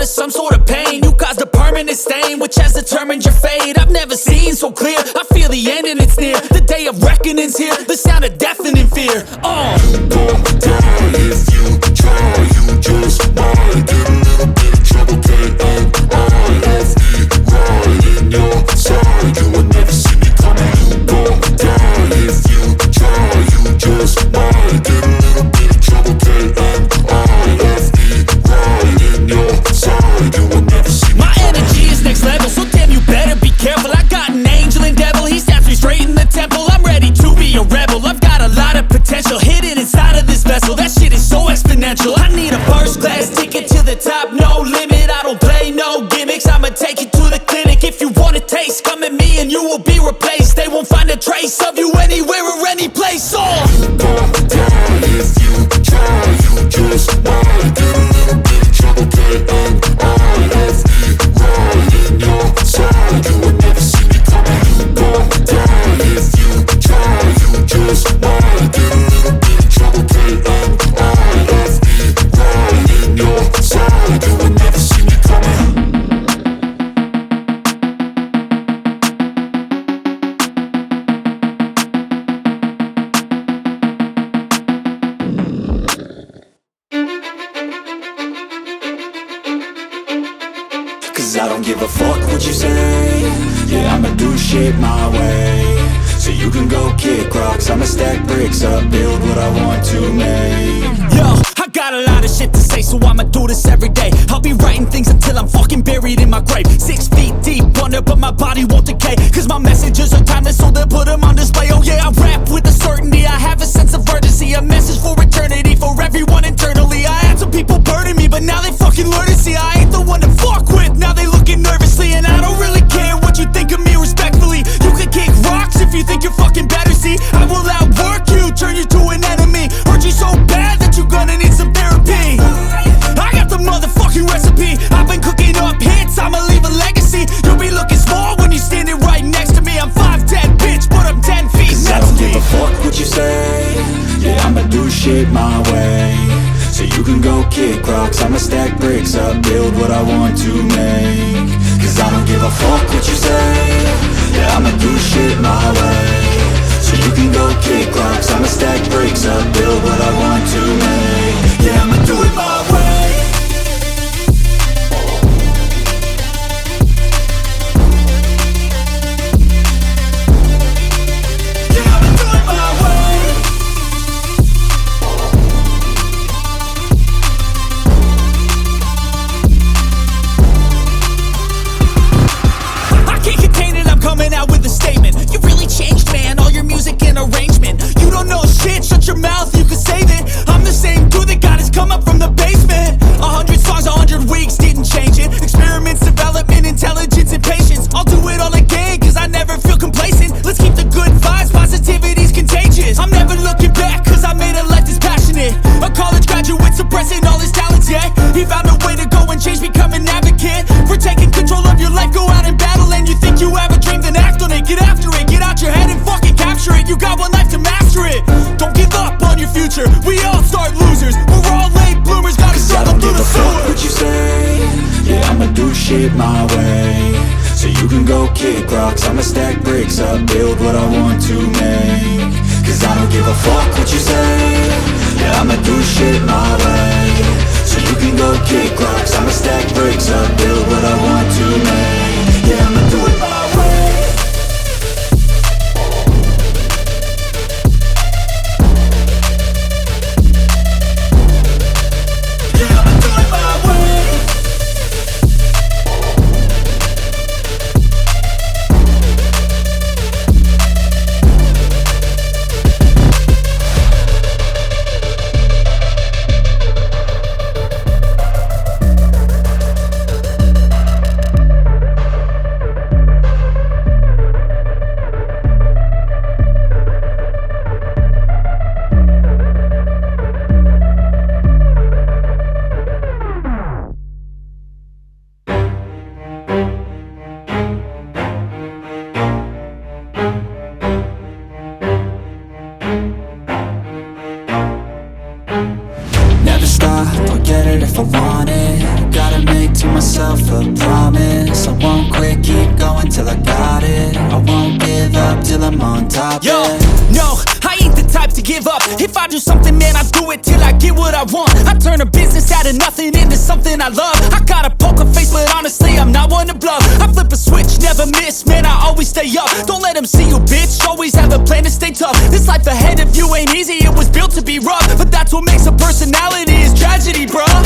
of some sort of pain. You caused a permanent stain, which has determined your fate. I've never seen so clear, I feel the end and it's near. The day of reckoning's here, the sound of deafening fear. You gon' die if you try, you just might get a little bit of trouble, K-N-I-F-E, right in your side. You would never see me coming. You gon' die if you try, you just might get a little bit of trouble, K-N-I-F-E, right in your side. You would never see me My energy is next level, so damn you better be careful. I got an angel and devil, he snaps me straight in the temple. I'm ready to be a rebel, I've got a lot of potential hidden inside of this vessel. That shit is so exponential. I need a first class ticket to the top, no limit. I don't play no gimmicks, I'ma take you to the clinic. If you want a taste, come at me and you will be replaced. They won't find a trace of you anywhere or any place. You gon' die if you try, you just might get a little bit of trouble, K-N-I-F-E, right in your side. You would never see me coming. You gon' die if you try, you just might get a little bit of trouble, K-N-I-F-E, right in your side. You would never see me coming. Cause I don't give a fuck what you say. Yeah, I'ma do shit my way. So you can go kick rocks, I'ma stack bricks up, build what I want to make. Yo, I got a lot of shit to say, so I'ma do this every day. I'll be writing things until I'm fucking buried in my grave. 6 feet deep under, but my body won't decay. Cause my messages are timeless, so they'll put them on display. Oh yeah, I rap with a certainty, I have a sense of urgency. A message for eternity, for everyone internally. I had some people burning me, but now they fucking learn to see I ain't the one to fuck with, now they looking nervously. And I don't really care what you think of me respectfully. You can kick rocks if you think you're fucking better, see. I will outwork you, turn you to an enemy. Hurt you so bad that you're gonna need some therapy. I got the motherfucking recipe, I've been cooking up hits, I'ma leave a legacy. You'll be looking small when you're standing right next to me. I'm 5'10", bitch, but I'm 10 feet Cause I don't give a fuck what you say. Yeah, I'ma do shit my way. So you can go kick rocks, I'ma stack bricks up, build what I want to make. Cause I don't give a fuck what you say. Yeah, I'ma do shit my way. So you can go kick rocks, I'ma stack bricks up, build what I want to make. Yeah, I'ma do it my way. Coming out with a statement. You really changed, man, all your music and arrangement. You don't know shit, shut your mouth, you can save it. I'm the same dude that got his come up from the basement. 100 songs, 100 weeks, didn't change it. Experiments, development, intelligence, and patience. I'll do it all again, cause I never feel complacent. Let's keep the good vibes, positivity's contagious. I'm never looking back, cause I made a life that's passionate. A college graduate suppressing all his talents, yeah. He found a way to go and change, become an advocate. For taking control of your life, go out and battle. And you think you have a dream, then act on it. Get after it, get out your head and fucking capture it. You got one life to master it. Don't give up on your future, we all start losers. We're all late bloomers, gotta struggle through the sewer. What you say? Yeah, I'ma do shit my way. So you can go kick rocks, I'ma stack bricks up, build what I want to make. Cause I don't give a fuck what you say. Yeah, I'ma do shit my way. So you can go kick rocks, I'ma stack bricks up, build what I want to make. Yeah, I'ma do it my way. Yeah, I'ma do it my way. myself a promise. I won't quit, keep going till I got it. I won't give up till I'm on top. Yo, yeah. no, I ain't the type to give up. If I do something, man, I do it till I get what I want. I turn a business out of nothing into something I love. I got a poker face, but honestly, I'm not one to bluff. I flip a switch, never miss, man, I always stay up. Don't let them see you, bitch, always have a plan to stay tough. This life ahead of you ain't easy, it was built to be rough. But that's what makes a personality, is tragedy, bruh.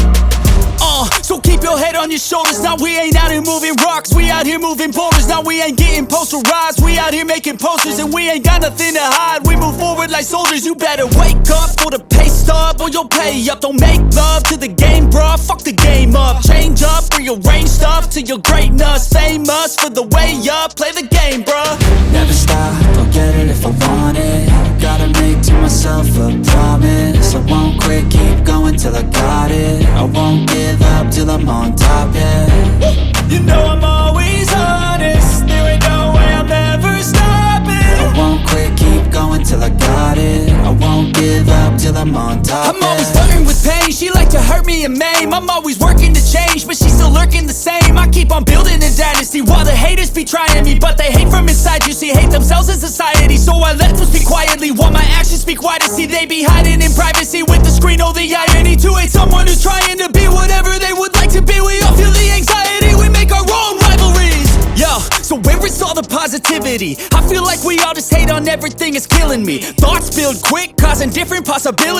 So keep your head on your shoulders. Now we ain't out here moving rocks, we out here moving boulders. Now we ain't getting posterized, we out here making posters. And we ain't got nothing to hide, we move forward like soldiers. You better wake up for the pay stub, or you'll pay up. Don't make love to the game, bruh, fuck the game up. Change up, rearrange stuff to your greatness. Famous for the way up, play the game, bruh. Never stop, I'll get it if I want it. Gotta make to myself a promise. I won't quit, keep going till I got it. I won't give up till I'm on top, yeah. You know I'm always honest, there ain't no way I'm ever stopping. I won't quit, keep going till I got it. I won't give up till I'm on top, I'm always flirting with pain, she like to hurt me and maim. I'm always working to change, but she's still lurking the same. I keep on building a dynasty while the haters be trying me. But they hate from inside, you see, hate themselves in society. So I let them speak quietly while my actions speak wider. See, they be hiding in privacy with the screen. Oh, the irony to hate someone who's trying to be whatever they would like to be. We all feel the anxiety, we make our own rivalries. Yo, so where is all the positivity? I feel like we all just hate on everything, it's killing me. Thoughts build quick, causing different possibilities.